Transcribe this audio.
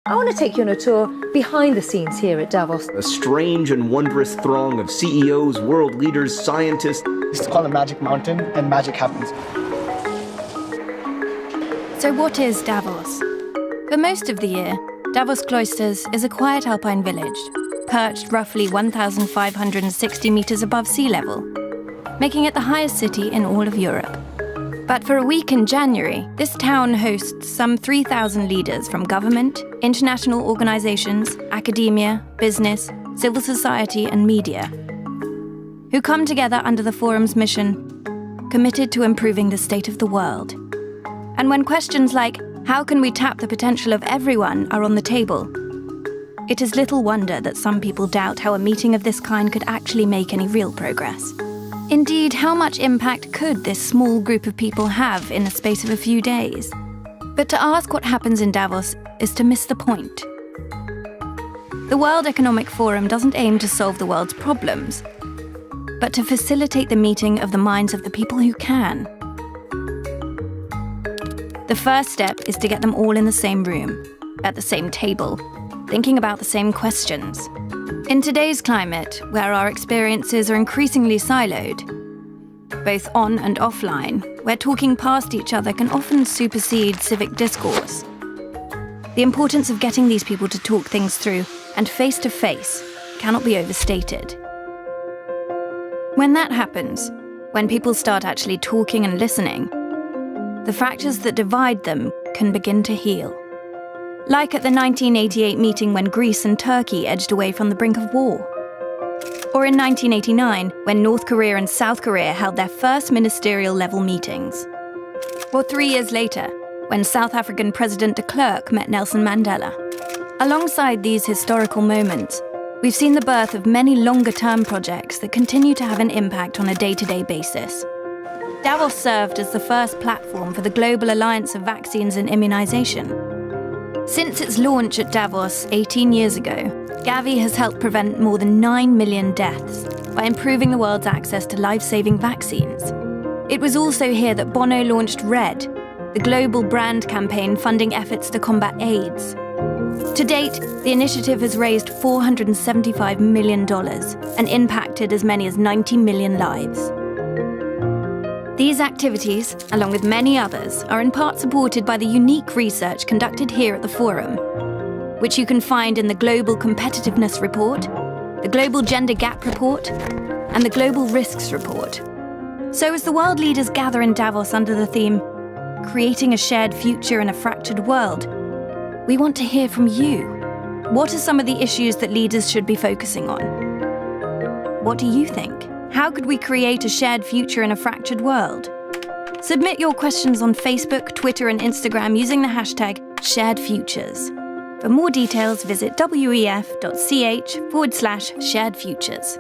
I want to take you on a tour behind the scenes here at Davos. A strange and wondrous throng of CEOs, world leaders, scientists. It's called a magic mountain, and magic happens. So what is Davos? For most of the year, Davos-Klosters is a quiet Alpine village, perched roughly 1,560 meters above sea level, making it the highest city in all of Europe. But for a week in January, this town hosts some 3,000 leaders from government, international organizations, academia, business, civil society, and media, who come together under the forum's mission, committed to improving the state of the world. And when questions like, how can we tap the potential of everyone, are on the table, it is little wonder that some people doubt how a meeting of this kind could actually make any real progress. Indeed, how much impact could this small group of people have in the space of a few days? But to ask what happens in Davos is to miss the point. The World Economic Forum doesn't aim to solve the world's problems, but to facilitate the meeting of the minds of the people who can. The first step is to get them all in the same room, at the same table, thinking about the same questions. In today's climate, where our experiences are increasingly siloed, both on and offline, where talking past each other can often supersede civic discourse, the importance of getting these people to talk things through and face-to-face cannot be overstated. When that happens, when people start actually talking and listening, the fractures that divide them can begin to heal. Like at the 1988 meeting when Greece and Turkey edged away from the brink of war. Or in 1989, when North Korea and South Korea held their first ministerial-level meetings. Or 3 years later, when South African President de Klerk met Nelson Mandela. Alongside these historical moments, we've seen the birth of many longer-term projects that continue to have an impact on a day-to-day basis. Davos served as the first platform for the Global Alliance of Vaccines and Immunization. Since its launch at Davos 18 years ago, Gavi has helped prevent more than 9 million deaths by improving the world's access to life-saving vaccines. It was also here that Bono launched RED, the global brand campaign funding efforts to combat AIDS. To date, the initiative has raised $475 million and impacted as many as 90 million lives. These activities, along with many others, are in part supported by the unique research conducted here at the Forum, which you can find in the Global Competitiveness Report, the Global Gender Gap Report, and the Global Risks Report. So as the world leaders gather in Davos under the theme, Creating a Shared Future in a Fractured World, we want to hear from you. What are some of the issues that leaders should be focusing on? What do you think? How could we create a shared future in a fractured world? Submit your questions on Facebook, Twitter, and Instagram using the hashtag #SharedFutures. For more details, visit wef.ch/sharedfutures.